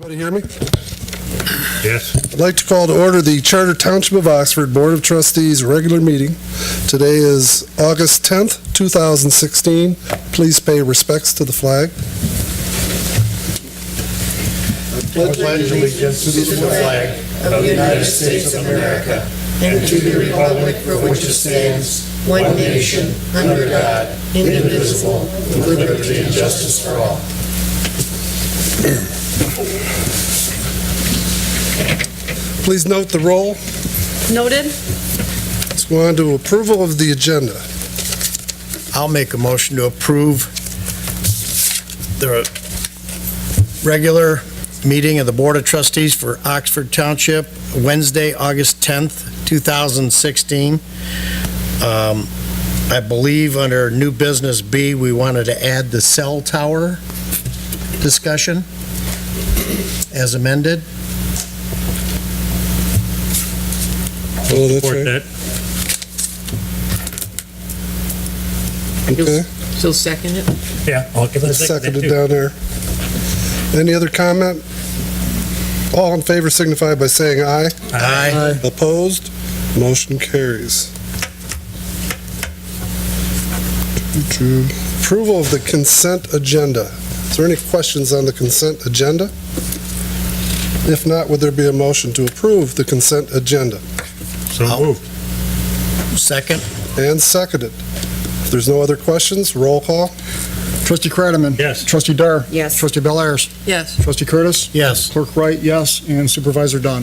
Everybody hear me? Yes. I'd like to call to order the Charter Township of Oxford Board of Trustees regular meeting. Today is August 10th, 2016. Please pay respects to the flag. I pledge allegiance to the flag of the United States of America and to the republic for which it stands, one nation, under God, indivisible, with liberty and justice for all. Please note the roll. Noted. Let's go on to approval of the agenda. I'll make a motion to approve the regular meeting of the Board of Trustees for Oxford Township, Wednesday, August 10th, 2016. I believe under new business B, we wanted to add the cell tower discussion as amended. Oh, that's Support right. that. Okay, She'll second it. Yeah, I'll give it a second. seconded down there. Any other comment? All in favor signify by saying aye. Aye. Opposed? Motion carries. Approval of the consent agenda. Is there any questions on the consent agenda? If not, would there be a motion to approve the consent agenda? So moved. Second. And seconded. If there's no other questions, roll call. Trustee Kratman? Yes. Trustee Dar? Yes. Trustee Bellairs? Yes. Trustee Curtis? Yes. Clerk Wright, yes, and Supervisor Dunn.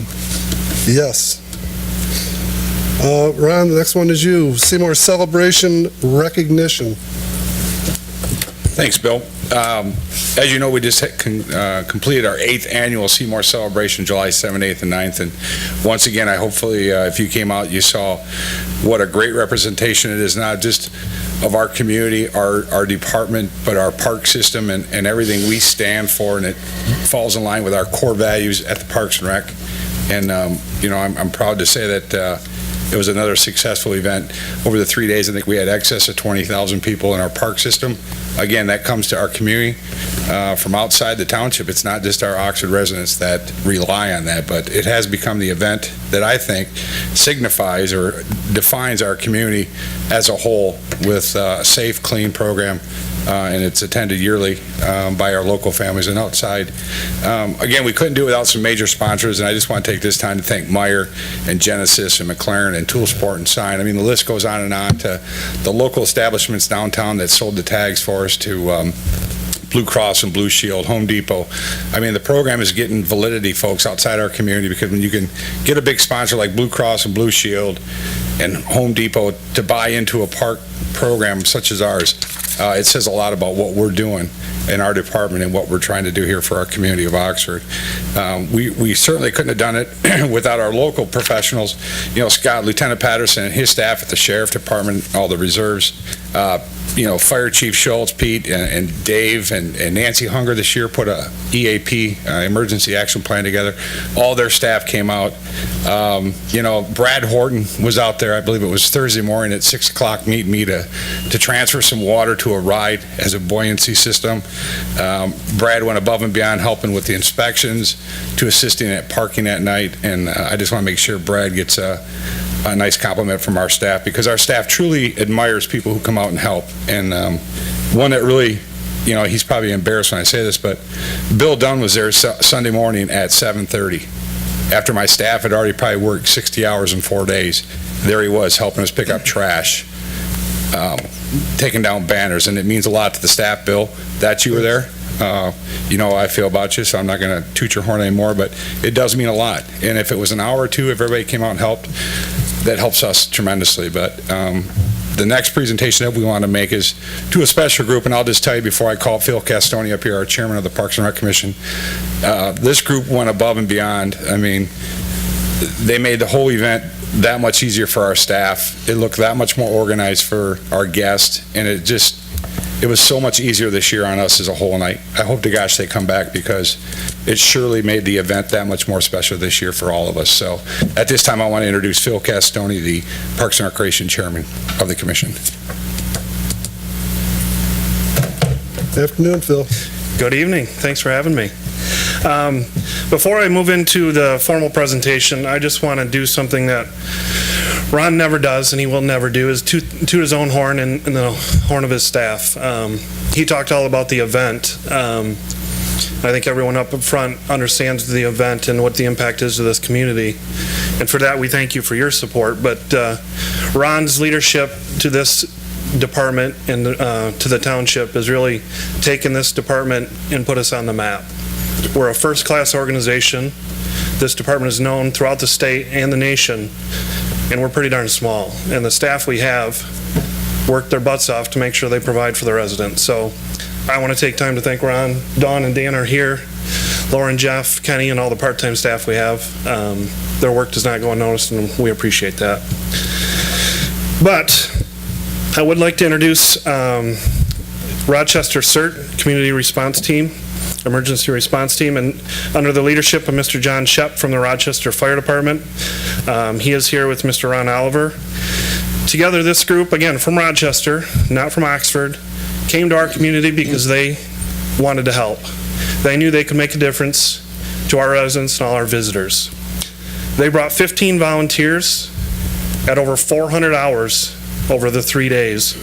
Yes. Ron, the next one is you. Seymour Celebration Recognition. Thanks, Bill. As you know, we just completed our 8th annual Seymour Celebration, July 7th, 8th, and 9th. And once again, hopefully, if you came out, you saw what a great representation it is, not just of our community, our department, but our park system and everything we stand for. And it falls in line with our core values at the Parks and Rec. And, I'm proud to say that it was another successful event. Over the 3 days, I think we had excess of 20,000 people in our park system. Again, that comes to our community from outside the township. It's not just our Oxford residents that rely on that, but it has become the event that I think signifies or defines our community as a whole with a safe, clean program, and it's attended yearly by our local families and outside. Again, we couldn't do it without some major sponsors, and I just want to take this time to thank Meyer and Genesis and McLaren and Tool Sport and Sign. I mean, the list goes on and on to the local establishments downtown that sold the tags for us, to Blue Cross and Blue Shield, Home Depot. I mean, the program is getting validity, folks, outside our community, because when you can get a big sponsor like Blue Cross and Blue Shield and Home Depot to buy into a park program such as ours, it says a lot about what we're doing in our department and what we're trying to do here for our community of Oxford. We certainly couldn't have done it without our local professionals. Scott, Lieutenant Patterson, and his staff at the Sheriff Department, all the reserves, Fire Chief Schultz, Pete, and Dave, and Nancy Hunger this year put a EAP, Emergency Action Plan, together. All their staff came out. Brad Horton was out there, I believe it was Thursday morning at 6 o'clock, meeting me to transfer some water to a ride as a buoyancy system. Brad went above and beyond, helping with the inspections, to assisting at parking at night, and I just want to make sure Brad gets a nice compliment from our staff, because our staff truly admires people who come out and help. And one that really, he's probably embarrassed when I say this, but Bill Dunn was there Sunday morning at 7:30. After my staff had already probably worked 60 hours in 4 days, there he was helping us pick up trash, taking down banners, and it means a lot to the staff, Bill, that you were there. You know how I feel about you, so I'm not going to toot your horn anymore, but it does mean a lot. And if it was an hour or two, if everybody came out and helped, that helps us tremendously. But the next presentation that we want to make is to a special group, and I'll just tell you before I call Phil Castoni up here, our chairman of the Parks and Rec Commission. This group went above and beyond. I mean, they made the whole event that much easier for our staff. It looked that much more organized for our guests, and it was so much easier this year on us as a whole, and I hope to gosh they come back, because it surely made the event that much more special this year for all of us. So at this time, I want to introduce Phil Castoni, the Parks and Recreation Chairman of the Commission. Afternoon, Phil. Good evening. Thanks for having me. Before I move into the formal presentation, I just want to do something that Ron never does and he will never do, is toot his own horn and the horn of his staff. He talked all about the event. I think everyone up front understands the event and what the impact is to this community. And for that, we thank you for your support. But Ron's leadership to this department and to the township has really taken this department and put us on the map. We're a first-class organization. This department is known throughout the state and the nation, and we're pretty darn small. And the staff we have work their butts off to make sure they provide for the residents. So I want to take time to thank Ron. Dawn and Dan are here. Lauren, Jeff, Kenny, and all the part-time staff we have. Their work does not go unnoticed, and we appreciate that. But I would like to introduce Rochester CERT, Community Response Team, Emergency Response Team, and under the leadership of Mr. John Shep from the Rochester Fire Department. He is here with Mr. Ron Oliver. Together, this group, again, from Rochester, not from Oxford, came to our community because they wanted to help. They knew they could make a difference to our residents and all our visitors. They brought 15 volunteers at over 400 hours over the 3 days.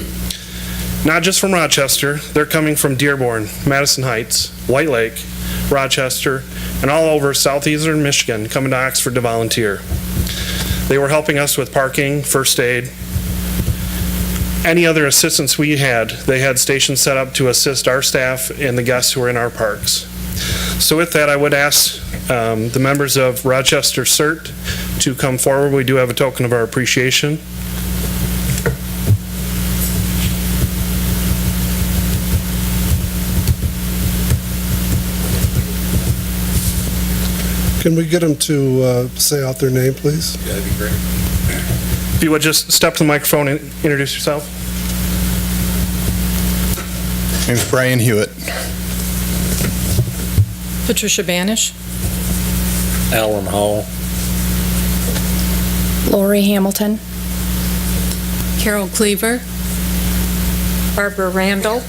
Not just from Rochester, they're coming from Dearborn, Madison Heights, White Lake, Rochester, and all over southeastern Michigan coming to Oxford to volunteer. They were helping us with parking, first aid, any other assistance we had. They had stations set up to assist our staff and the guests who were in our parks. So with that, I would ask the members of Rochester CERT to come forward. We do have a token of our appreciation. Can we get them to say out their name, please? Yeah, that'd be great. If you would just step to the microphone and introduce yourself. My name's Brian Hewitt. Patricia Banish. Alan Hall. Lori Hamilton. Carol Cleaver. Barbara Randall.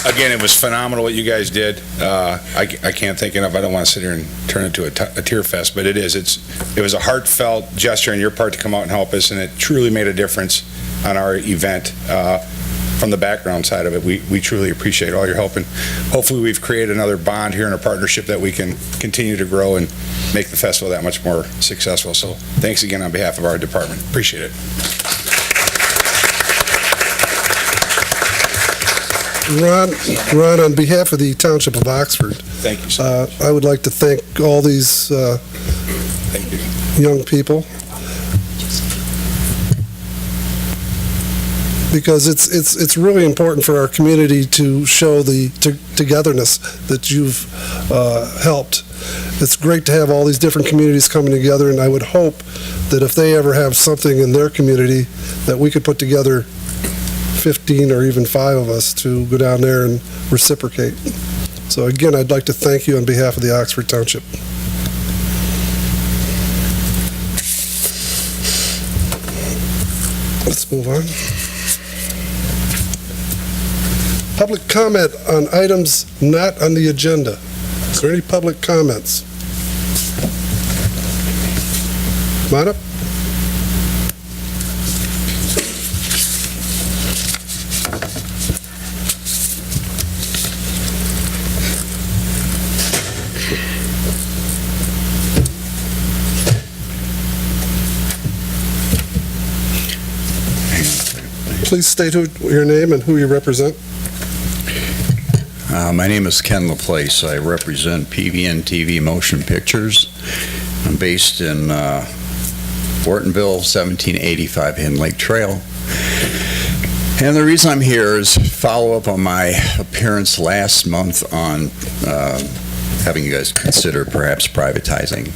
Again, it was phenomenal what you guys did. I can't think enough. I don't want to sit here and turn it into a tear fest, but it is. It was a heartfelt gesture on your part to come out and help us, and it truly made a difference on our event. From the background side of it, we truly appreciate all your help, and hopefully we've created another bond here in a partnership that we can continue to grow and make the festival that much more successful. So thanks again on behalf of our department. Appreciate it. Ron, on behalf of the Township of Oxford, Thank you so much. I would like to thank all these Thank you. young people, because it's really important for our community to show the togetherness that you've helped. It's great to have all these different communities coming together, and I would hope that if they ever have something in their community, that we could put together 15 or even 5 of us to go down there and reciprocate. So again, I'd like to thank you on behalf of the Oxford Township. Let's move on. Public comment on items not on the agenda. Is there any public comments? Come on up. Please state your name and who you represent. My name is Ken LaPlace. I represent PVN TV Motion Pictures. I'm based in Ortonville, 1785 Hidden Lake Trail. And the reason I'm here is follow up on my appearance last month on having you guys consider perhaps privatizing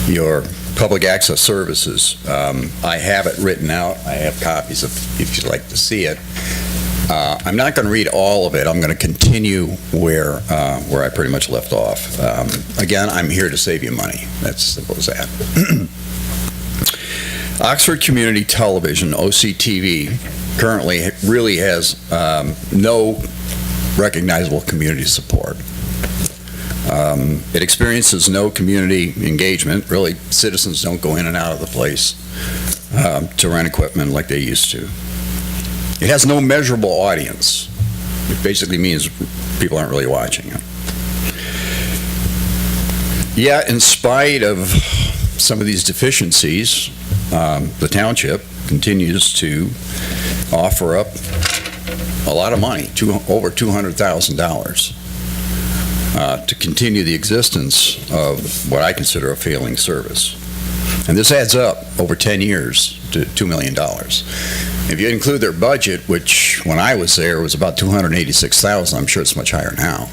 your public access services. I have it written out. I have copies if you'd like to see it. I'm not going to read all of it. I'm going to continue where I pretty much left off. Again, I'm here to save you money. That's simple as that. Oxford Community Television, OCTV, currently really has no recognizable community support. It experiences no community engagement. Really, citizens don't go in and out of the place to rent equipment like they used to. It has no measurable audience. It basically means people aren't really watching it. Yet, in spite of some of these deficiencies, the township continues to offer up a lot of money, over $200,000, to continue the existence of what I consider a failing service. And this adds up over 10 years to $2 million. If you include their budget, which when I was there was about $286,000, I'm sure it's much higher now,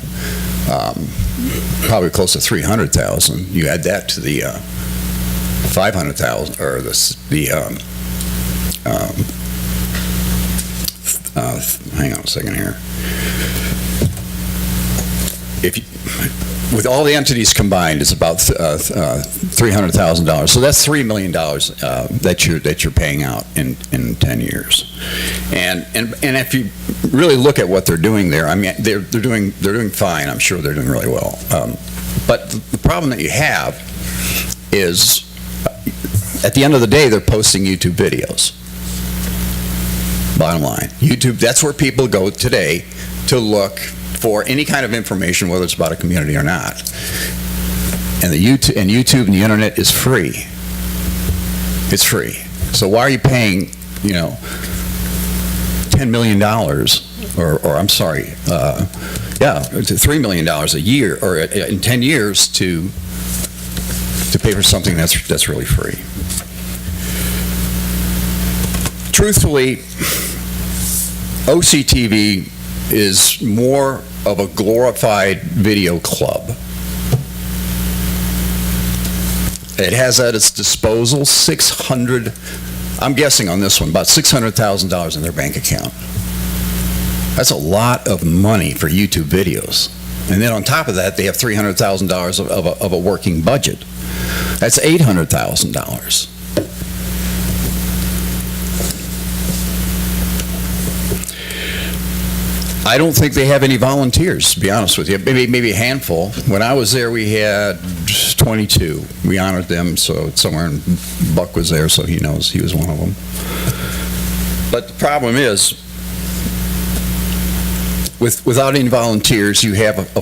probably close to $300,000. You add that to the $500,000, or hang on a second here. With all the entities combined, it's about $300,000. So that's $3 million that you're paying out in 10 years. And if you really look at what they're doing there, I mean, they're doing fine. I'm sure they're doing really well. But the problem that you have is, at the end of the day, they're posting YouTube videos. Bottom line, YouTube, that's where people go today to look for any kind of information, whether it's about a community or not. And YouTube and the internet is free. It's free. So why are you paying, $10 million, or I'm sorry, $3 million a year, or in 10 years to pay for something that's really free? Truthfully, OCTV is more of a glorified video club. It has at its disposal I'm guessing on this one, about $600,000 in their bank account. That's a lot of money for YouTube videos. And then on top of that, they have $300,000 of a working budget. That's $800,000. I don't think they have any volunteers, to be honest with you. Maybe a handful. When I was there, we had 22. We honored them, so somewhere in Buck was there, so he knows he was one of them. But the problem is, without any volunteers, you have a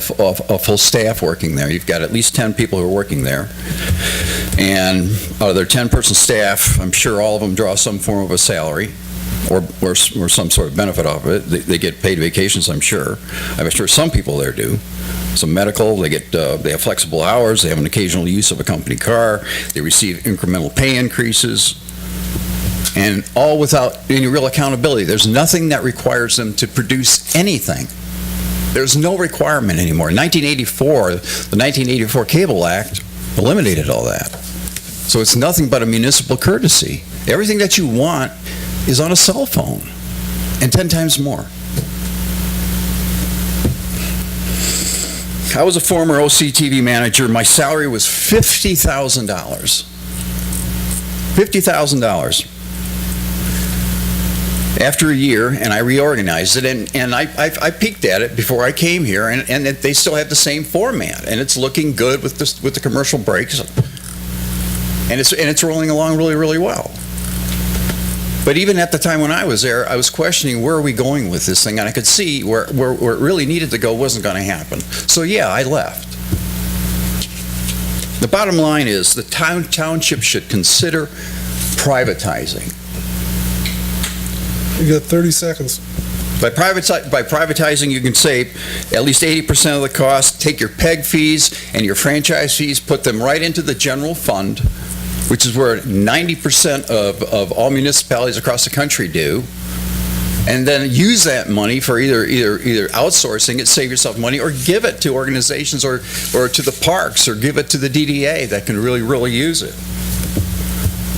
full staff working there. You've got at least 10 people who are working there. And out of their 10-person staff, I'm sure all of them draw some form of a salary, or some sort of benefit off of it. They get paid vacations, I'm sure. I'm sure some people there do. Some medical, they have flexible hours, they have an occasional use of a company car, they receive incremental pay increases, and all without any real accountability. There's nothing that requires them to produce anything. There's no requirement anymore. In 1984, the 1984 Cable Act eliminated all that. So it's nothing but a municipal courtesy. Everything that you want is on a cell phone, and 10 times more. I was a former OCTV manager. My salary was $50,000. $50,000. After a year, and I reorganized it, and I peeked at it before I came here, and they still have the same format, and it's looking good with the commercial breaks, and it's rolling along really, really well. But even at the time when I was there, I was questioning, where are we going with this thing? And I could see where it really needed to go wasn't going to happen. So yeah, I left. The bottom line is the township should consider privatizing. You got 30 seconds. By privatizing, you can save at least 80% of the cost, take your PEG fees and your franchise fees, put them right into the general fund, which is where 90% of all municipalities across the country do, and then use that money for either outsourcing it, save yourself money, or give it to organizations or to the parks, or give it to the DDA that can really, really use it.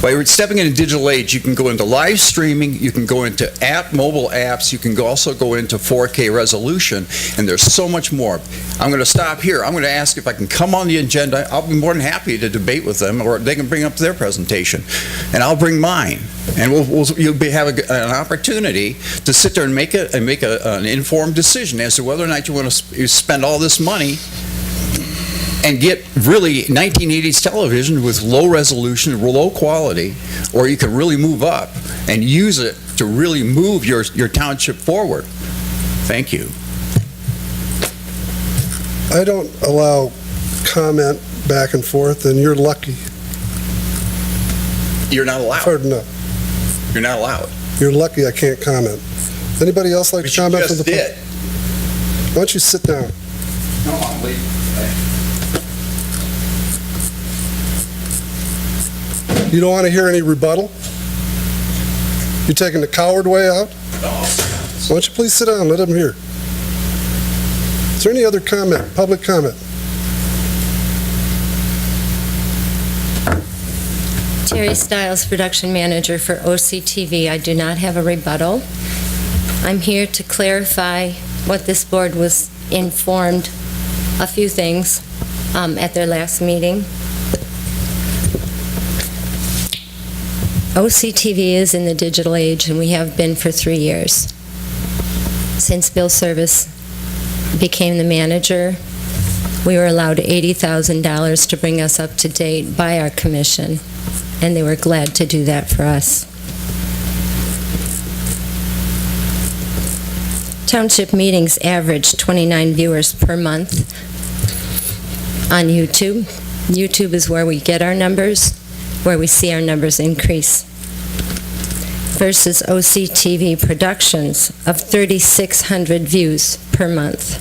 By stepping into digital age, you can go into live streaming, you can go into mobile apps, you can also go into 4K resolution, and there's so much more. I'm going to stop here. I'm going to ask if I can come on the agenda. I'll be more than happy to debate with them, or they can bring up their presentation, and I'll bring mine. And you'll have an opportunity to sit there and make an informed decision as to whether or not you want to spend all this money and get really 1980s television with low resolution, low quality, or you can really move up and use it to really move your township forward. Thank you. I don't allow comment back and forth, and you're lucky. You're not allowed. Hard enough. You're not allowed. You're lucky I can't comment. Anybody else like to comment from the But you just public? Why don't you sit down? No, I'm leaving. You don't want to hear any rebuttal? You taking the coward way out? Why don't you please sit down, let him hear. Is there any other comment, public comment? Terry Stiles, production manager for OCTV. I do not have a rebuttal. I'm here to clarify what this board was informed, a few things, at their last meeting. OCTV is in the digital age, and we have been for 3 years. Since Bill Service became the manager, we were allowed $80,000 to bring us up to date by our commission, and they were glad to do that for us. Township meetings average 29 viewers per month on YouTube. YouTube is where we get our numbers, where we see our numbers increase, versus OCTV productions of 3,600 views per month.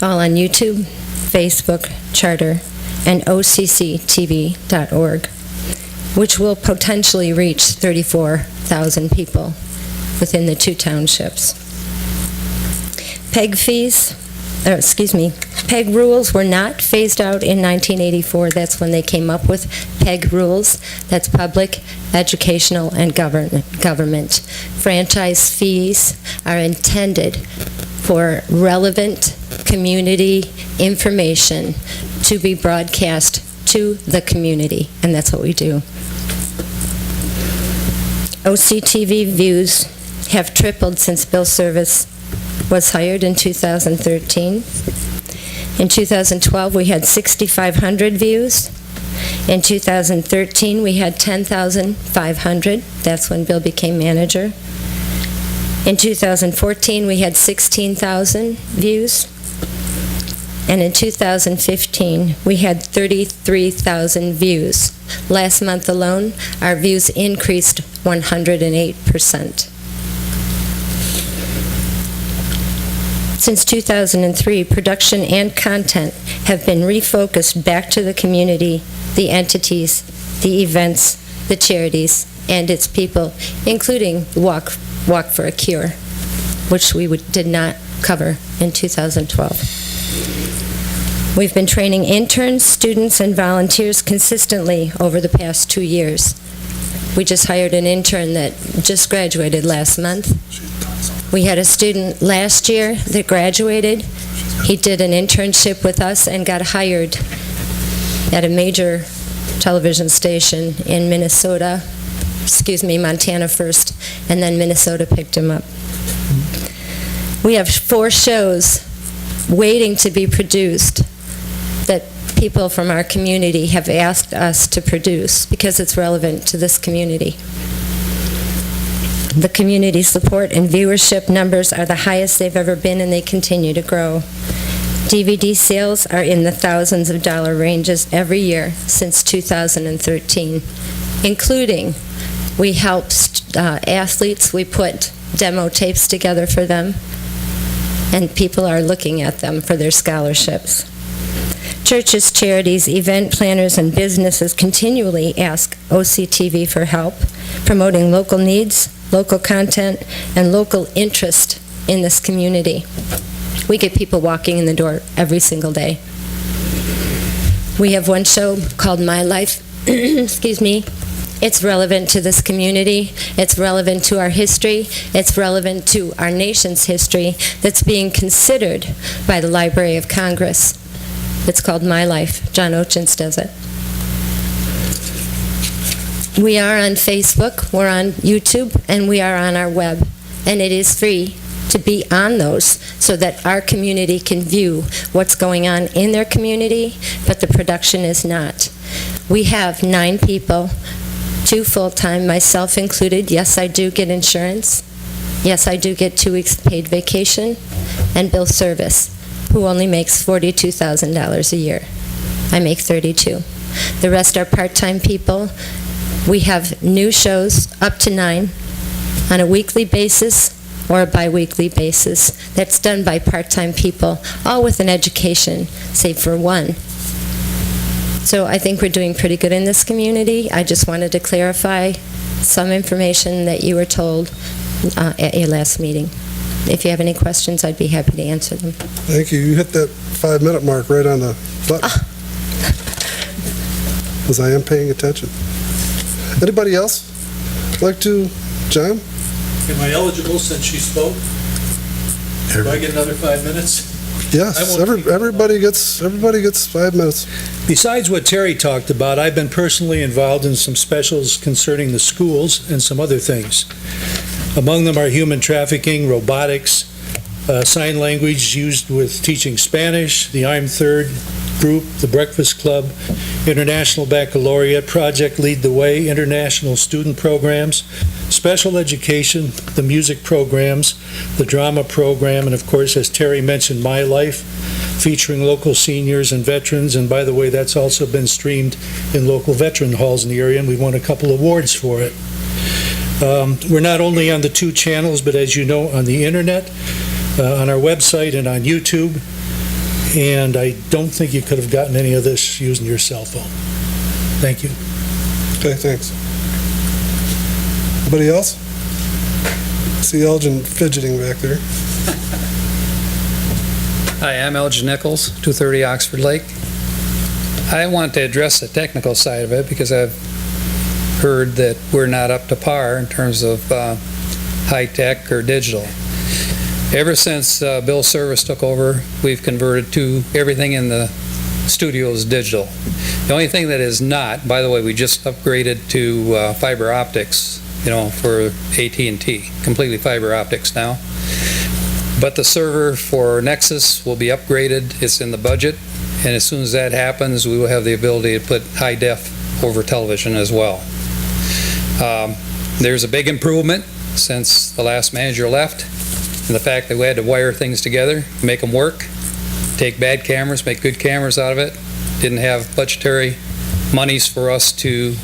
All on YouTube, Facebook, Charter, and OCCTV.org, which will potentially reach 34,000 people within the 2 townships. PEG rules were not phased out in 1984. That's when they came up with PEG rules. That's public, educational, and government. Franchise fees are intended for relevant community information to be broadcast to the community, and that's what we do. OCTV views have tripled since Bill Service was hired in 2013. In 2012, we had 6,500 views. In 2013, we had 10,500. That's when Bill became manager. In 2014, we had 16,000 views. And in 2015, we had 33,000 views. Last month alone, our views increased 108%. Since 2003, production and content have been refocused back to the community, the entities, the events, the charities, and its people, including Walk for a Cure, which we did not cover in 2012. We've been training interns, students, and volunteers consistently over the past 2 years. We just hired an intern that just graduated last month. We had a student last year that graduated. He did an internship with us and got hired at a major television station in Montana first, and then Minnesota picked him up. We have 4 shows waiting to be produced that people from our community have asked us to produce because it's relevant to this community. The community support and viewership numbers are the highest they've ever been, and they continue to grow. DVD sales are in the thousands of dollar ranges every year since 2013, including we helped athletes. We put demo tapes together for them, and people are looking at them for their scholarships. Churches, charities, event planners, and businesses continually ask OCTV for help, promoting local needs, local content, and local interest in this community. We get people walking in the door every single day. We have one show called My Life. Excuse me. It's relevant to this community. It's relevant to our history. It's relevant to our nation's history that's being considered by the Library of Congress. It's called My Life. John Ochins does it. We are on Facebook, we're on YouTube, and we are on our web. And it is free to be on those so that our community can view what's going on in their community, but the production is not. We have 9 people, 2 full-time, myself included. Yes, I do get insurance. Yes, I do get 2 weeks paid vacation. And Bill Service, who only makes $42,000 a year. I make 32. The rest are part-time people. We have new shows, up to 9, on a weekly basis or a bi-weekly basis. That's done by part-time people, all with an education, save for one. So I think we're doing pretty good in this community. I just wanted to clarify some information that you were told at your last meeting. If you have any questions, I'd be happy to answer them. Thank you. You hit that 5-minute mark right on the button. Because I am paying attention. Anybody else like to, John? Am I eligible since she spoke? Do I get another 5 minutes? Yes, I won't- everybody gets 5 minutes. Besides what Terry talked about, I've been personally involved in some specials concerning the schools and some other things. Among them are human trafficking, robotics, sign language used with teaching Spanish, the I'm Third group, the Breakfast Club, International Baccalaureate, Project Lead the Way, international student programs, special education, the music programs, the drama program, and of course, as Terry mentioned, My Life, featuring local seniors and veterans, and by the way, that's also been streamed in local veteran halls in the area, and we won a couple awards for it. We're not only on the 2 channels, but as you know, on the internet, on our website and on YouTube, and I don't think you could have gotten any of this using your cell phone. Thank you. Okay, thanks. Anybody else? See Elgin fidgeting back there. Hi, I'm Elgin Nichols, 230 Oxford Lake. I want to address the technical side of it because I've heard that we're not up to par in terms of high-tech or digital. Ever since Bill Service took over, we've converted to everything in the studios digital. The only thing that is not, by the way, we just upgraded to fiber optics, for AT&T, completely fiber optics now. But the server for Nexus will be upgraded. It's in the budget, and as soon as that happens, we will have the ability to put high def over television as well. There's a big improvement since the last manager left. And the fact that we had to wire things together, make them work, take bad cameras, make good cameras out of it, didn't have budgetary monies for us to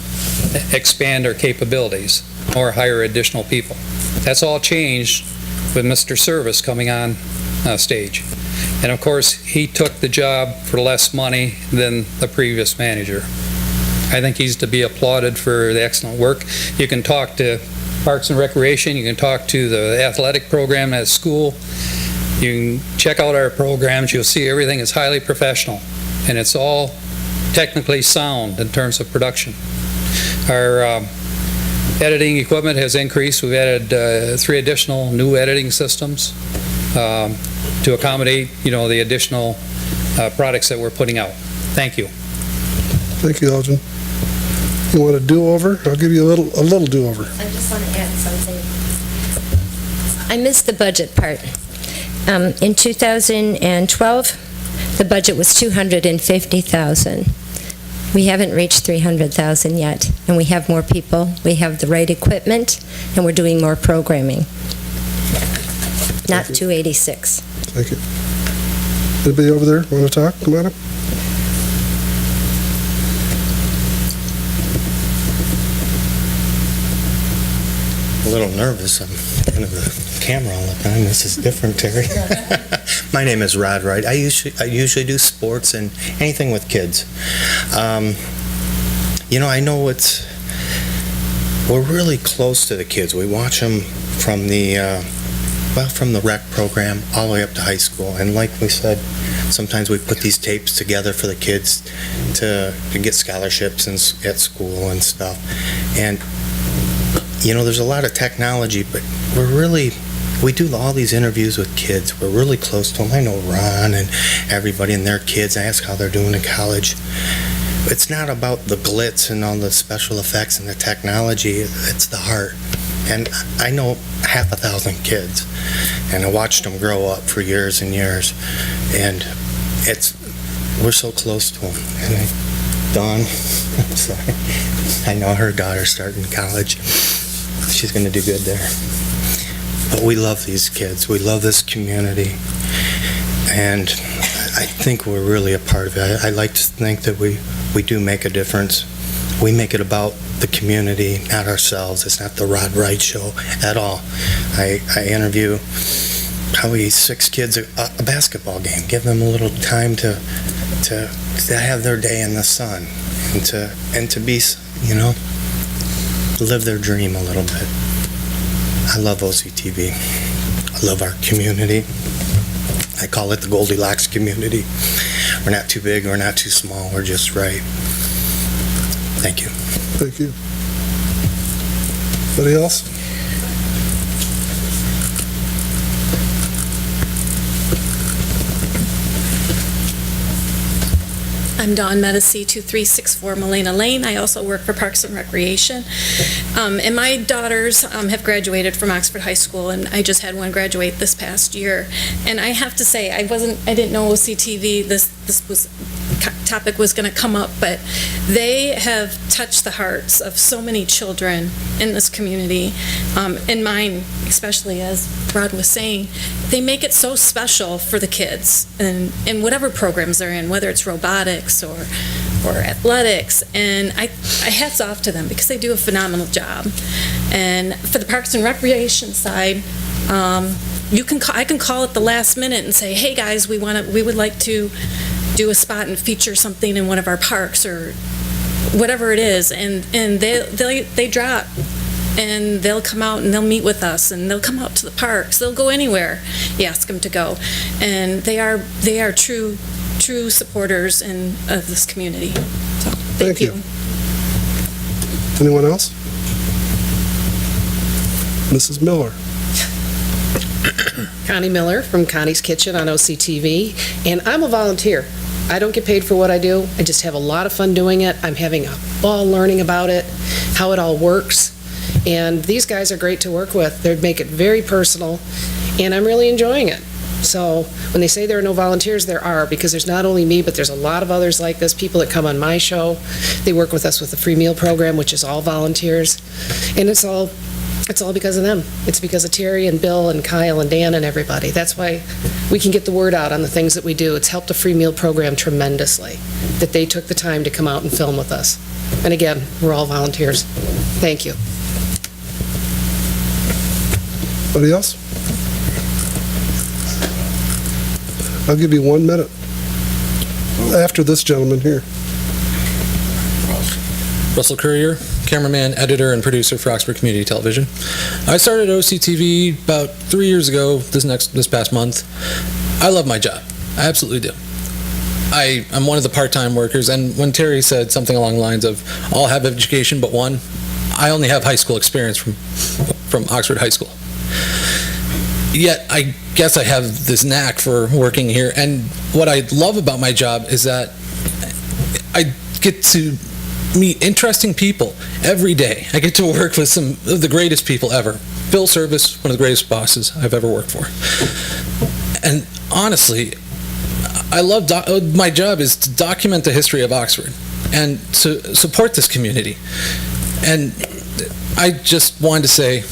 expand our capabilities or hire additional people. That's all changed with Mr. Service coming on stage. And of course, he took the job for less money than the previous manager. I think he's to be applauded for the excellent work. You can talk to Parks and Recreation, you can talk to the athletic program at school, you can check out our programs, you'll see everything is highly professional, and it's all technically sound in terms of production. Our editing equipment has increased. We've added 3 additional new editing systems to accommodate, the additional products that we're putting out. Thank you. Thank you, Elgin. You want a do-over? I'll give you a little do-over. I just want to add something. I missed the budget part. In 2012, the budget was $250,000. We haven't reached $300,000 yet, and we have more people, we have the right equipment, and we're doing more programming. Not 286. Thank you. Anybody over there want to talk? Come on up. A little nervous. I'm looking at the camera all the time. This is different, Terry. My name is Rod Wright. I usually do sports and anything with kids. I know we're really close to the kids. We watch them from the rec program all the way up to high school. And like we said, Sometimes we put these tapes together for the kids to get scholarships at school and stuff. And, there's a lot of technology, but we do all these interviews with kids. We're really close to them. I know Ron and everybody and their kids. I ask how they're doing in college. It's not about the glitz and all the special effects and the technology. It's the heart. And I know 1,000 kids, and I watched them grow up for years and years. And we're so close to them. And Dawn, I'm sorry, I know her daughter's starting college. She's going to do good there. But we love these kids. We love this community. And I think we're really a part of it. I like to think that we do make a difference. We make it about the community, not ourselves. It's not the Rod Wright show at all. I interview probably 6 kids a basketball game. Give them a little time to have their day in the sun and to be, live their dream a little bit. I love OCTV. I love our community. I call it the Goldilocks community. We're not too big, we're not too small, we're just right. Thank you. Thank you. Anybody else? I'm Dawn Medici, 2364 Molina Lane. I also work for Parks and Recreation. And my daughters have graduated from Oxford High School, and I just had one graduate this past year. And I have to say, I didn't know OCTV, this topic was going to come up, but they have touched the hearts of so many children in this community, and mine especially, as Rod was saying. They make it so special for the kids, and whatever programs they're in, whether it's robotics or athletics, and I hats off to them because they do a phenomenal job. And for the Parks and Recreation side, I can call at the last minute and say, hey guys, we would like to do a spot and feature something in one of our parks or whatever it is, and they drop and they'll come out and they'll meet with us and they'll come out to the parks. They'll go anywhere you ask them to go, and they are true supporters of this community. So thank you. Anyone else? Mrs. Miller. Connie Miller from Connie's Kitchen on OCTV, and I'm a volunteer. I don't get paid for what I do. I just have a lot of fun doing it. I'm having a ball learning about it, how it all works, and these guys are great to work with. They make it very personal, and I'm really enjoying it. So when they say there are no volunteers, there are, because there's not only me, but there's a lot of others like this, people that come on my show. They work with us with the free meal program, which is all volunteers, and it's all because of them. It's because of Terry and Bill and Kyle and Dan and everybody. That's why we can get the word out on the things that we do. It's helped the free meal program tremendously, that they took the time to come out and film with us. And again, we're all volunteers. Thank you. Anybody else? I'll give you 1 minute. After this gentleman here. Russell Courier, cameraman, editor, and producer for Oxford Community Television. I started OCTV about 3 years ago, this past month. I love my job. I absolutely do. I'm one of the part-time workers, and when Terry said something along the lines of, all have education but one, I only have high school experience from Oxford High School. Yet, I guess I have this knack for working here, and what I love about my job is that I get to meet interesting people every day. I get to work with some of the greatest people ever. Bill Service, one of the greatest bosses I've ever worked for. And honestly, I love my job is to document the history of Oxford and to support this community. And I just wanted to say,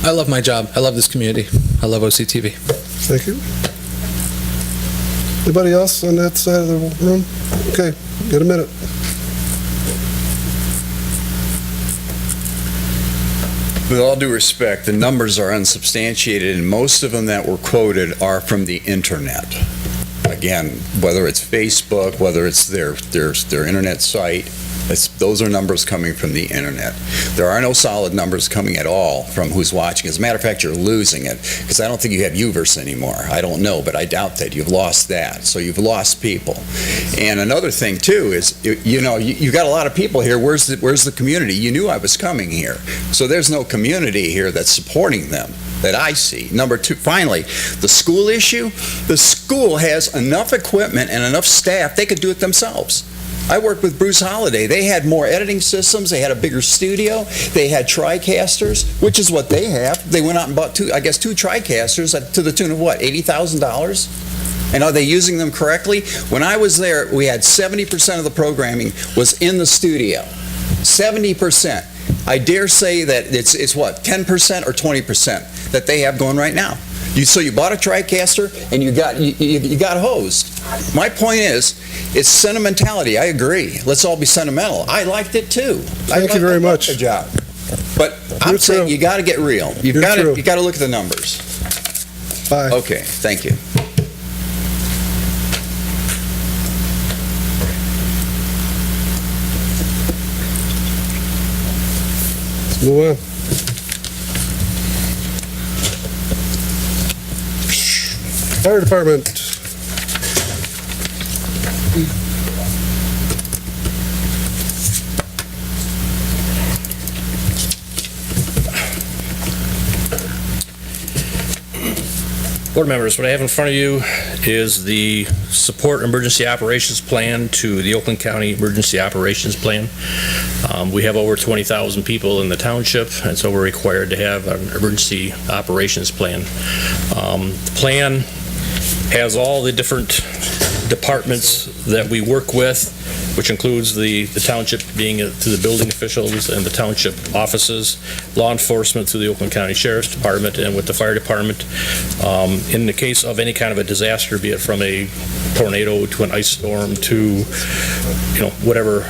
I love my job. I love this community. I love OCTV. Thank you. Anybody else on that side of the room? Okay, get a minute. With all due respect, the numbers are unsubstantiated, and most of them that were quoted are from the internet. Again, whether it's Facebook, whether it's their internet site, Those are numbers coming from the internet. There are no solid numbers coming at all from who's watching. As a matter of fact, you're losing it, because I don't think you have Uverse anymore. I don't know, but I doubt that. You've lost that. So you've lost people. And another thing, too, is, you got a lot of people here. Where's the community? You knew I was coming here. So there's no community here that's supporting them that I see. Number two, finally, the school issue. The school has enough equipment and enough staff, they could do it themselves. I worked with Bruce Holliday. They had more editing systems. They had a bigger studio. They had TriCasters, which is what they have. They went out and bought two TriCasters to the tune of what, $80,000? And are they using them correctly? When I was there, we had 70% of the programming was in the studio. 70%. I dare say that it's what, 10% or 20% that they have going right now. So you bought a TriCaster and you got hosed. My point is, it's sentimentality. I agree. Let's all be sentimental. I liked it too. Thank you very much. Good job. But I'm saying you got to get real. You got to look at the numbers. Bye. Okay. Thank you. Let's move on. Fire Department. Board members, what I have in front of you is the Support Emergency Operations Plan to the Oakland County Emergency Operations Plan. We have over 20,000 people in the township, and so we're required to have an emergency operations plan. The plan has all the different departments that we work with, which includes the township being to the building officials and the township offices, law enforcement through the Oakland County Sheriff's Department, and with the fire department. In the case of any kind of a disaster, be it from a tornado to an ice storm to, whatever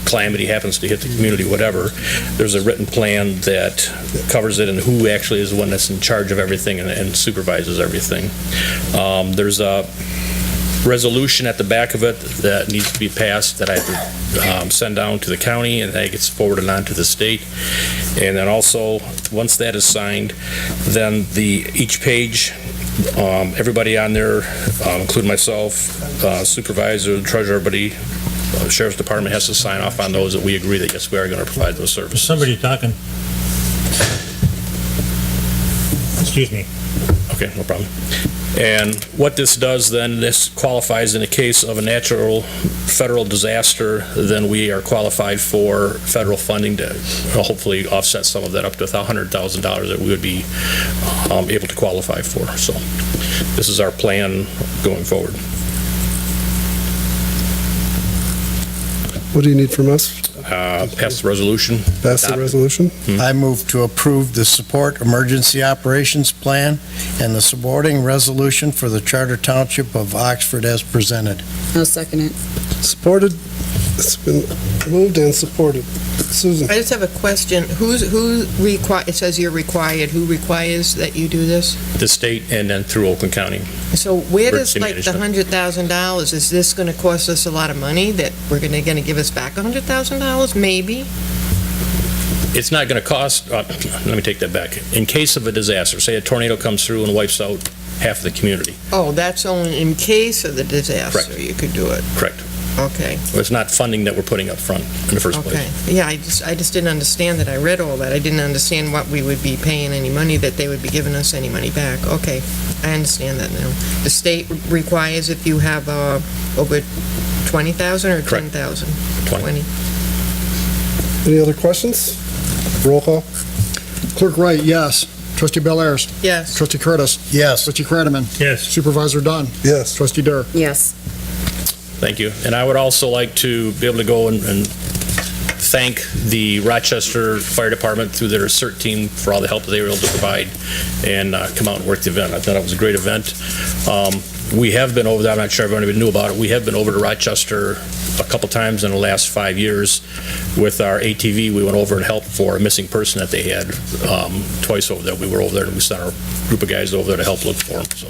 calamity happens to hit the community, whatever, there's a written plan that covers it and who actually is the one that's in charge of everything and supervises everything. There's a resolution at the back of it that needs to be passed that I have to send down to the county, and that gets forwarded on to the state. And then also, once that is signed, then each page, everybody on there, including myself, supervisor, treasurer, everybody, Sheriff's Department has to sign off on those, that we agree that yes, we are going to provide those services. Somebody talking. Excuse me. Okay, no problem. And what this does then, this qualifies in the case of a natural federal disaster, then we are qualified for federal funding to hopefully offset some of that up to $100,000 that we would be able to qualify for. So this is our plan going forward. What do you need from us? Pass the resolution. Pass the resolution? I move to approve the Support Emergency Operations Plan and the supporting resolution for the Charter Township of Oxford as presented. I'll second it. Supported. It's been moved and supported. Susan? I just have a question. It says you're required. Who requires that you do this? The state and then through Oakland County. So where does Emergency the $100,000, is this going to cost us a lot of money that we're going to give us back $100,000? Maybe? It's not going to cost, let me take that back. In case of a disaster, say a tornado comes through and wipes out half of the community. Oh, that's only in case of the disaster. Correct. You could do it. Correct. Okay. It's not funding that we're putting up front in the first place. Okay. Yeah, I just didn't understand that. I read all that. I didn't understand what we would be paying any money, that they would be giving us any money back. Okay, I understand that now. The state requires if you have over 20,000 or Correct. 10,000? 20. Any other questions? Roll call. Clerk Wright, yes. Trustee Bellairs. Yes. Trustee Curtis. Yes. Trustee Crediman. Yes. Supervisor Dunn. Yes. Trustee Dur. Yes. Thank you. And I would also like to be able to go and thank the Rochester Fire Department through their CERT team for all the help that they were able to provide and come out and work the event. I thought it was a great event. We have been over there. I'm not sure everybody knew about it. We have been over to Rochester a couple times in the last 5 years with our ATV. We went over and helped for a missing person that they had twice over there. We were over there and we sent our group of guys over there to help look for them. So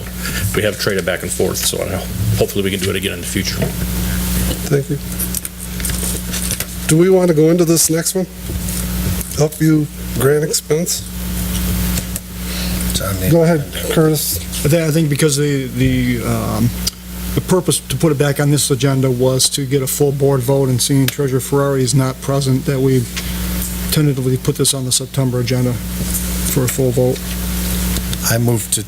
we have traded back and forth. So hopefully we can do it again in the future. Thank you. Do we want to go into this next one? Upview grant expense? Go ahead, Curtis. I think because the purpose to put it back on this agenda was to get a full board vote, and seeing Treasurer Ferrari is not present, that we tentatively put this on the September agenda for a full vote. I move to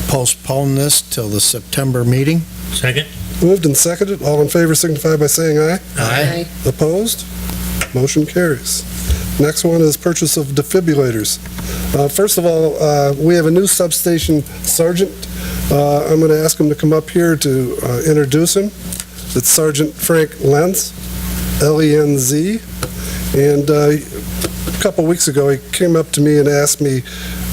postpone this till the September meeting. Second? Moved and seconded. All in favor signify by saying aye. Aye. Opposed? Motion carries. Next one is purchase of defibrillators. First of all, we have a new substation sergeant. I'm going to ask him to come up here to introduce him. It's Sergeant Frank Lenz, L-E-N-Z. And a couple weeks ago, he came up to me and asked me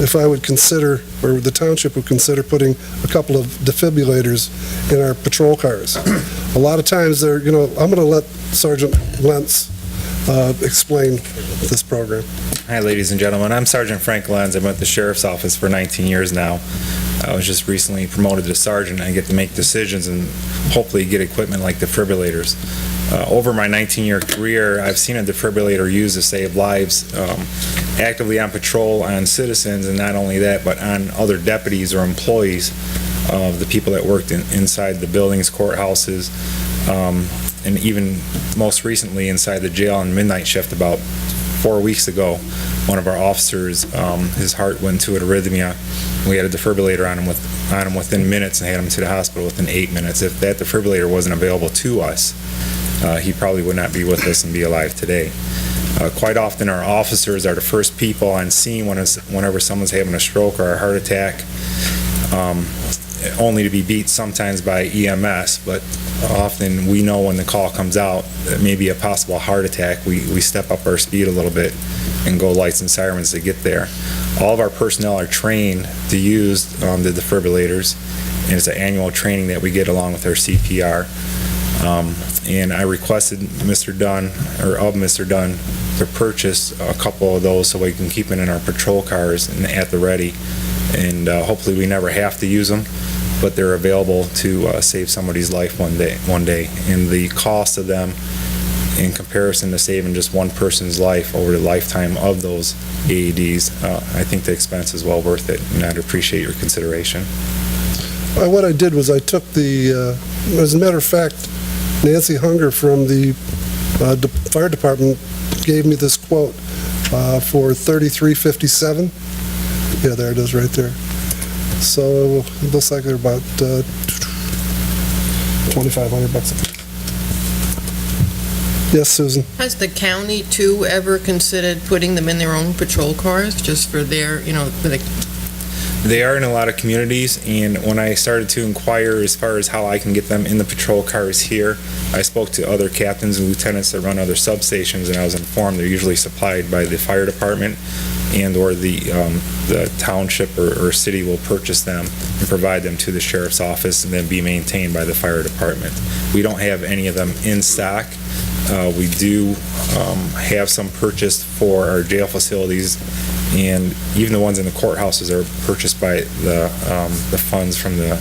if I would consider, or the township would consider, putting a couple of defibrillators in our patrol cars. A lot of times they're, I'm going to let Sergeant Lenz explain this program. Hi, ladies and gentlemen. I'm Sergeant Frank Lenz. I've been with the Sheriff's Office for 19 years now. I was just recently promoted to sergeant. I get to make decisions and hopefully get equipment like defibrillators. Over my 19-year career, I've seen a defibrillator used to save lives actively on patrol on citizens, and not only that, but on other deputies or employees of the people that worked inside the buildings, courthouses, and even most recently inside the jail on midnight shift about 4 weeks ago. One of our officers, his heart went to an arrhythmia. We had a defibrillator on him within minutes and had him to the hospital within 8 minutes. If that defibrillator wasn't available to us, he probably would not be with us and be alive today. Quite often our officers are the first people on scene whenever someone's having a stroke or a heart attack, only to be beat sometimes by EMS, but often we know when the call comes out that may be a possible heart attack. We step up our speed a little bit and go lights and sirens to get there. All of our personnel are trained to use the defibrillators, and it's an annual training that we get along with our CPR. And I requested Mr. Dunn to purchase a couple of those so we can keep it in our patrol cars and at the ready. And hopefully we never have to use them, but they're available to save somebody's life one day. And the cost of them in comparison to saving just one person's life over the lifetime of those AEDs, I think the expense is well worth it, and I'd appreciate your consideration. What I did was I took as a matter of fact, Nancy Hunger from the fire department gave me this quote for $33.57. Yeah, there it is right there. So it looks like they're about $2,500. Yes, Susan? Has the county, too, ever considered putting them in their own patrol cars, just for their, for the... They are in a lot of communities, and when I started to inquire as far as how I can get them in the patrol cars here, I spoke to other captains and lieutenants that run other substations, and I was informed they're usually supplied by the fire department and or the township or city will purchase them and provide them to the sheriff's office and then be maintained by the fire department. We don't have any of them in stock. We do have some purchased for our jail facilities, and even the ones in the courthouses are purchased by the funds from the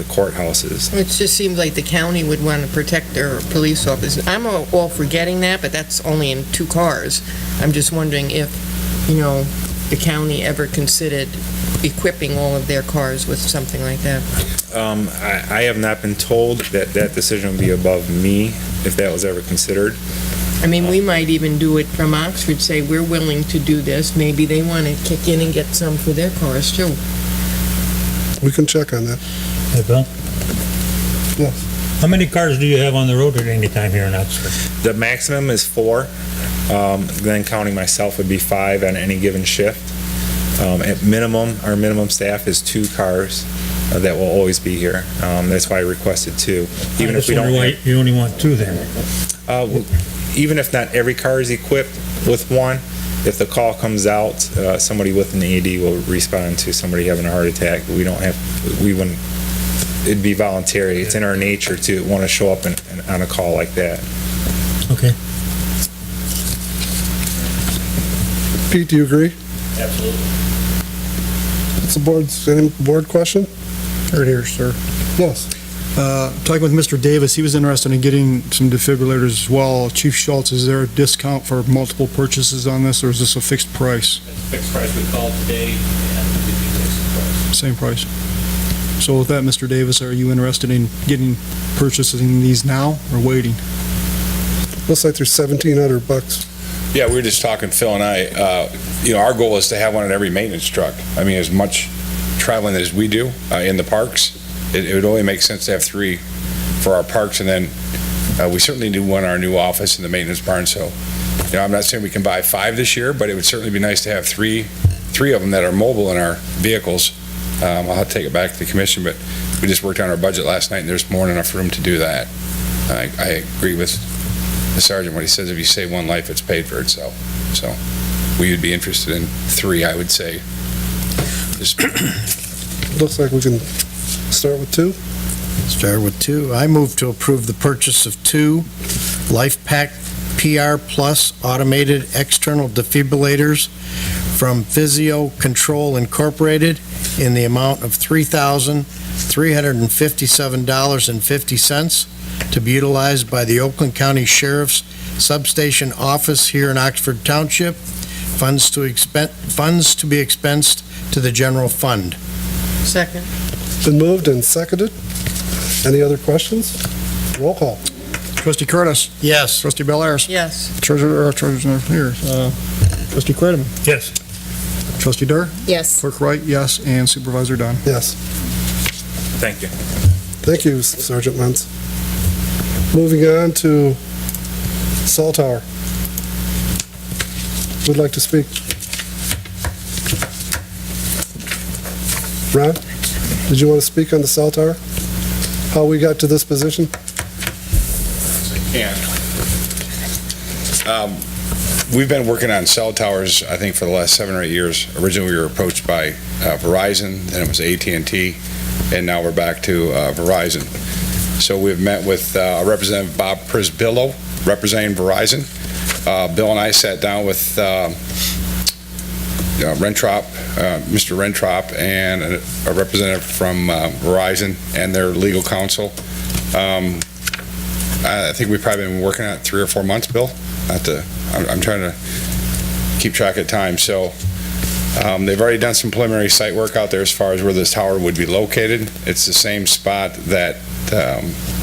courthouses. It just seems like the county would want to protect their police officers. I'm all for getting that, but that's only in 2 cars. I'm just wondering if, the county ever considered equipping all of their cars with something like that. I have not been told that decision would be above me if that was ever considered. I mean, we might even do it from Oxford, say, we're willing to do this. Maybe they want to kick in and get some for their cars, too. We can check on that. Hey, Bill? Yes. How many cars do you have on the road at any time here in Oxford? The maximum is 4. Then counting myself would be 5 on any given shift. At minimum, our minimum staff is 2 cars that will always be here. That's why I requested 2. Even if we don't. You only want 2 then? Even if not every car is equipped with 1, if the call comes out, somebody with an AED will respond to somebody having a heart attack. We wouldn't. It'd be voluntary. It's in our nature to want to show up on a call like that. Okay. Pete, do you agree? Absolutely. Any board question? Right here, sir. Yes. Talking with Mr. Davis, he was interested in getting some defibrillators as well. Chief Schultz, is there a discount for multiple purchases on this, or is this a fixed price? Fixed price we called today, and we did the fixed price. Same price. So with that, Mr. Davis, are you interested in purchasing these now or waiting? Looks like there's $1,700. Yeah, we were just talking, Phil and I, our goal is to have one in every maintenance truck. I mean, as much traveling as we do in the parks, it would only make sense to have 3 for our parks, and then we certainly do one in our new office in the maintenance barn. So, I'm not saying we can buy 5 this year, but it would certainly be nice to have 3 of them that are mobile in our vehicles. I'll have to take it back to the commission, but we just worked on our budget last night, and there's more than enough room to do that. I agree with the sergeant when he says if you save one life, it's paid for itself. So we would be interested in 3, I would say. Looks like we can start with 2. Start with 2. I move to approve the purchase of 2 LifePak PR Plus automated external defibrillators from Physio Control Incorporated in the amount of $3,357.50 to be utilized by the Oakland County Sheriff's Substation Office here in Oxford Township. Funds to be expensed to the general fund. Second. Been moved and seconded. Any other questions? Roll call. Trustee Curtis. Yes. Trustee Bellairs. Yes. Treasurer here. Trustee Credman. Yes. Trustee Dur. Yes. Clerk Wright, yes, and Supervisor Dunn. Yes. Thank you. Thank you, Sergeant Muntz. Moving on to cell tower. Would like to speak? Ron, did you want to speak on the cell tower? How we got to this position? We've been working on cell towers, I think, for the last 7 or 8 years. Originally, we were approached by Verizon, then it was AT&T, and now we're back to Verizon. So we've met with Representative Bob Prisbillo, representing Verizon. Bill and I sat down with Mr. Rentrop, and a representative from Verizon and their legal counsel. I think we've probably been working on it 3 or 4 months, Bill. I'm trying to keep track of time. So they've already done some preliminary site work out there as far as where this tower would be located. It's the same spot that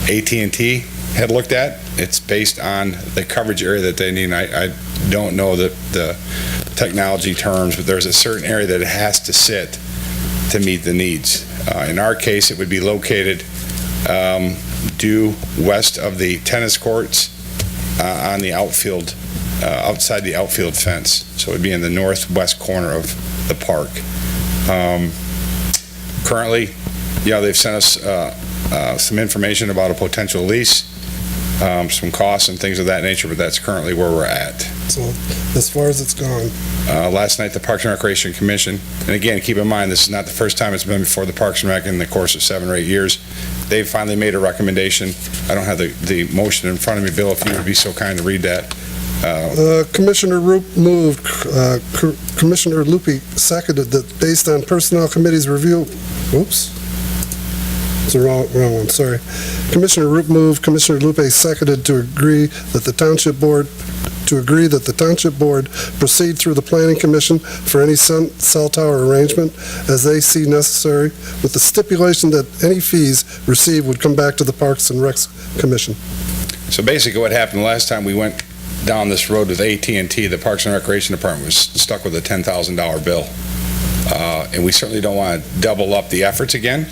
AT&T had looked at. It's based on the coverage area that they need. I don't know the technology terms, but there's a certain area that it has to sit to meet the needs. In our case, it would be located due west of the tennis courts on the outfield, outside the outfield fence. So it would be in the northwest corner of the park. Currently, they've sent us some information about a potential lease, some costs and things of that nature, but that's currently where we're at. So as far as it's gone. Last night, the Parks and Recreation Commission, and again, keep in mind, this is not the first time it's been before the Parks and Rec in the course of 7 or 8 years. They've finally made a recommendation. I don't have the motion in front of me, Bill, if you would be so kind to read that. Commissioner Roop moved, Commissioner Lupe seconded that based on Personnel Committee's review, oops, it's the wrong one, sorry. Commissioner Roop moved, Commissioner Lupe seconded to agree that the Township Board proceed through the Planning Commission for any cell tower arrangement as they see necessary, with the stipulation that any fees received would come back to the Parks and Recs Commission. So basically what happened last time we went down this road with AT&T, the Parks and Recreation Department was stuck with a $10,000 bill. And we certainly don't want to double up the efforts again.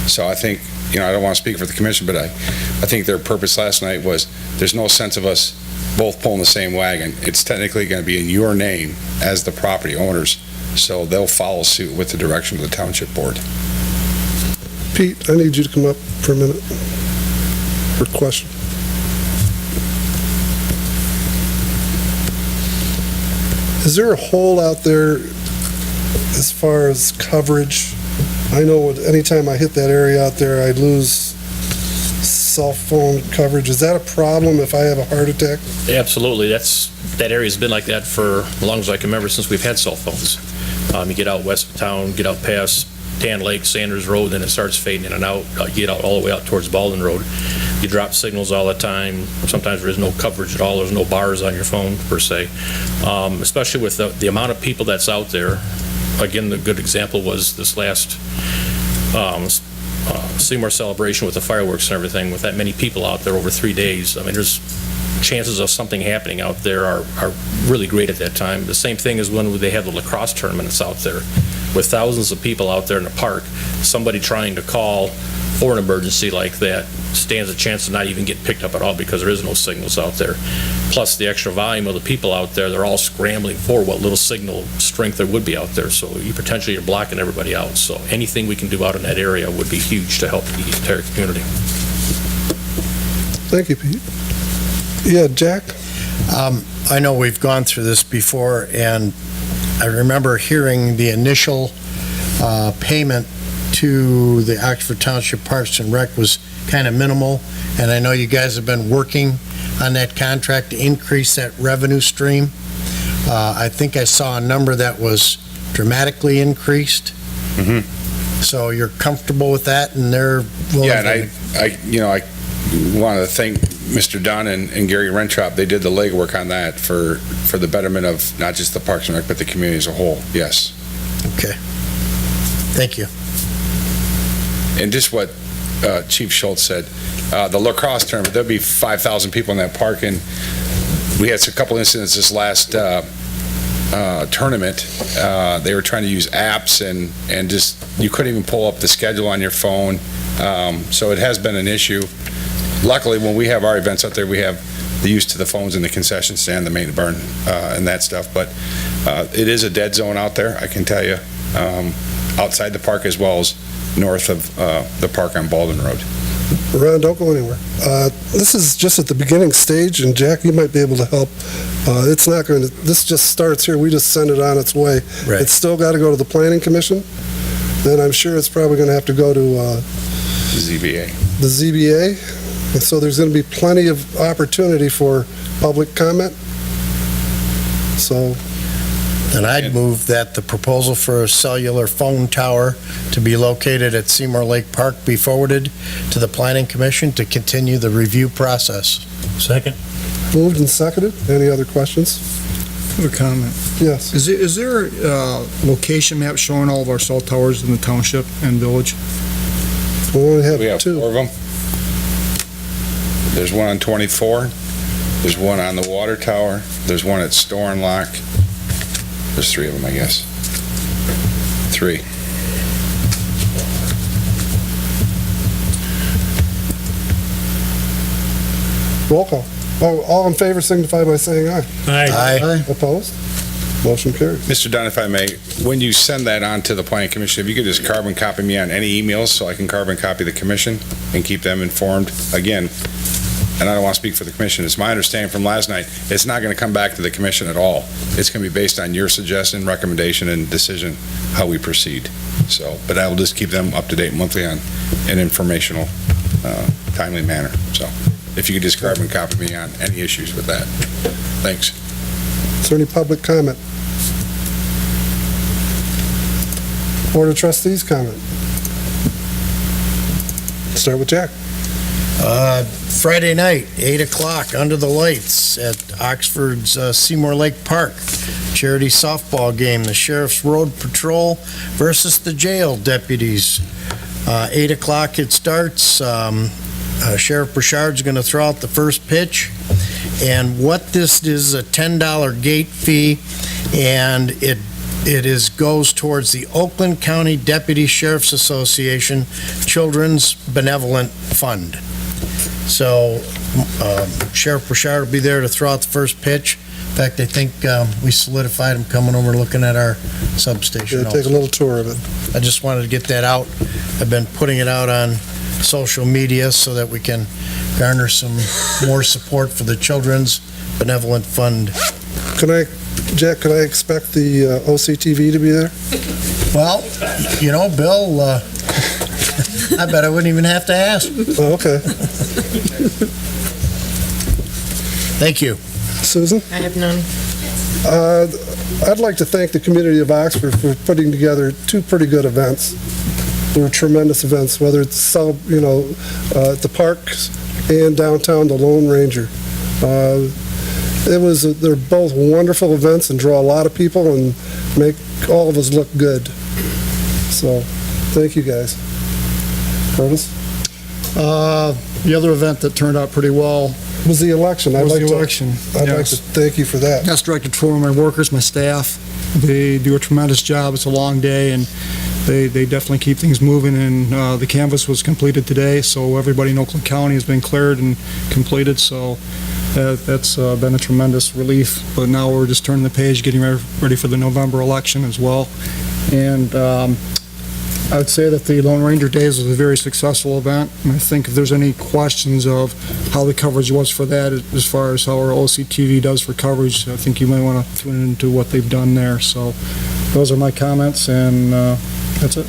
So I think, I don't want to speak for the commission, but I think their purpose last night was there's no sense of us both pulling the same wagon. It's technically going to be in your name as the property owners, so they'll follow suit with the direction of the Township Board. Pete, I need you to come up for a minute for a question. Is there a hole out there as far as coverage? I know anytime I hit that area out there, I lose cell phone coverage. Is that a problem if I have a heart attack? Absolutely. That area's been like that for as long as I can remember, since we've had cell phones. You get out west of town, get out past Dan Lake, Sanders Road, then it starts fading in and out. You get out all the way out towards Baldwin Road. You drop signals all the time. Sometimes there is no coverage at all. There's no bars on your phone, per se. Especially with the amount of people that's out there. Again, the good example was this last Seymour celebration with the fireworks and everything. With that many people out there over 3 days, I mean, there's chances of something happening out there are really great at that time. The same thing as when they have the lacrosse tournament that's out there. With thousands of people out there in the park, somebody trying to call for an emergency like that stands a chance to not even get picked up at all because there is no signals out there. Plus the extra volume of the people out there, they're all scrambling for what little signal strength there would be out there. So you're blocking everybody out. So anything we can do out in that area would be huge to help the entire community. Thank you, Pete. Yeah, Jack? I know we've gone through this before, and I remember hearing the initial payment to the Oxford Township Parks and Rec was kind of minimal, and I know you guys have been working on that contract to increase that revenue stream. I think I saw a number that was dramatically increased. So you're comfortable with that, and they're willing Yeah, to... and I wanted to thank Mr. Dunn and Gary Rentrop. They did the legwork on that for the betterment of not just the Parks and Rec, but the community as a whole. Yes. Okay. Thank you. And just what Chief Schultz said, the lacrosse tournament, there'll be 5,000 people in that park, and we had a couple incidents this last tournament. They were trying to use apps and just, you couldn't even pull up the schedule on your phone. So it has been an issue. Luckily, when we have our events out there, we have the use to the phones in the concession stand, the main burn, and that stuff. But it is a dead zone out there, I can tell you, outside the park as well as north of the park on Baldwin Road. Ron, don't go anywhere. This is just at the beginning stage, and Jack, you might be able to help. It's not going to, this just starts here. We just send it on its way. Right. It's still got to go to the Planning Commission. Then I'm sure it's probably going to have to go to ZBA. the ZBA. And so there's going to be plenty of opportunity for public comment. So And I'd move that the proposal for a cellular phone tower to be located at Seymour Lake Park be forwarded to the Planning Commission to continue the review process. Second. moved and seconded. Any other questions? I have a comment. Yes. Is there a location map showing all of our cell towers in the township and village? We only have We have two. 4 of them. There's one on 24, there's one on the water tower, there's one at Store and Lock. There's 3 of them, I guess. 3. Roll call. All in favor signify by saying aye. Aye. Opposed? Motion carried. Mr. Dunn, if I may, when you send that on to the Planning Commission, if you could just carbon copy me on any emails so I can carbon copy the commission and keep them informed. Again, and I don't want to speak for the commission, it's my understanding from last night, it's not going to come back to the commission at all. It's going to be based on your suggestion, recommendation, and decision how we proceed. So, but I will just keep them up to date monthly on an informational, timely manner. So if you could just carbon copy me on any issues with that. Thanks. Is there any public comment? Board of Trustees comment? Start with Jack. Friday night, 8 o'clock, under the lights at Oxford's Seymour Lake Park. Charity softball game, the Sheriff's Road Patrol versus the jail deputies. 8 o'clock it starts. Sheriff Burchard's going to throw out the first pitch. And what this is a $10 gate fee, and it goes towards the Oakland County Deputy Sheriff's Association Children's Benevolent Fund. So Sheriff Burchard will be there to throw out the first pitch. In fact, I think we solidified him coming over looking at our substation. Yeah, take a little tour of it. I just wanted to get that out. I've been putting it out on social media so that we can garner some more support for the Children's Benevolent Fund. Jack, could I expect the OCTV to be there? Well, Bill, I bet I wouldn't even have to ask. Oh, okay. Thank you. Susan? I have none. I'd like to thank the community of Oxford for putting together two pretty good events. They were tremendous events, whether it's, at the parks and downtown, the Lone Ranger. They're both wonderful events and draw a lot of people and make all of us look good. So, thank you guys. Curtis? The other event that turned out pretty well Was the election. was the election. I'd like Yes. to thank you for that. That's directed toward my workers, my staff. They do a tremendous job. It's a long day, and they definitely keep things moving, and the canvas was completed today, so everybody in Oakland County has been cleared and completed, so that's been a tremendous relief. But now we're just turning the page, getting ready for the November election as well. And I would say that the Lone Ranger Days was a very successful event, and I think if there's any questions of how the coverage was for that, as far as how our OCTV does for coverage, I think you might want to tune into what they've done there. So those are my comments, and that's it.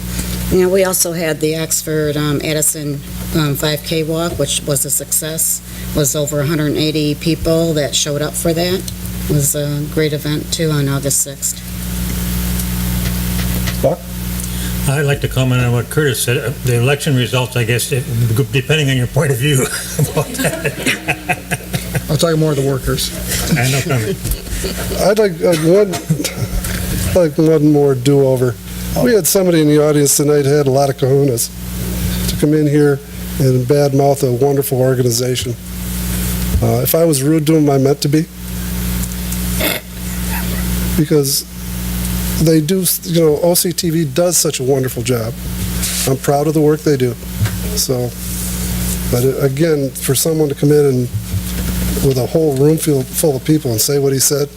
Yeah, we also had the Oxford Addison 5K walk, which was a success. Was over 180 people that showed up for that. It was a great event too on August 6th. I'd like to comment on what Curtis said. The election results, I guess, depending on your point of view about that. I'll talk more of the workers. I know coming. I'd like one more do-over. We had somebody in the audience tonight who had a lot of kahunas to come in here and badmouth a wonderful organization. If I was rude to them, I meant to be. Because they do, OCTV does such a wonderful job. I'm proud of the work they do. So, but again, for someone to come in and with a whole room full of people and say what he said,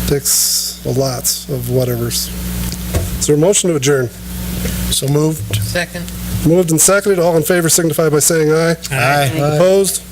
takes a lot of whatevers. Is there a motion to adjourn? So moved. Second. Moved and seconded. All in favor signify by saying aye. Aye. Opposed?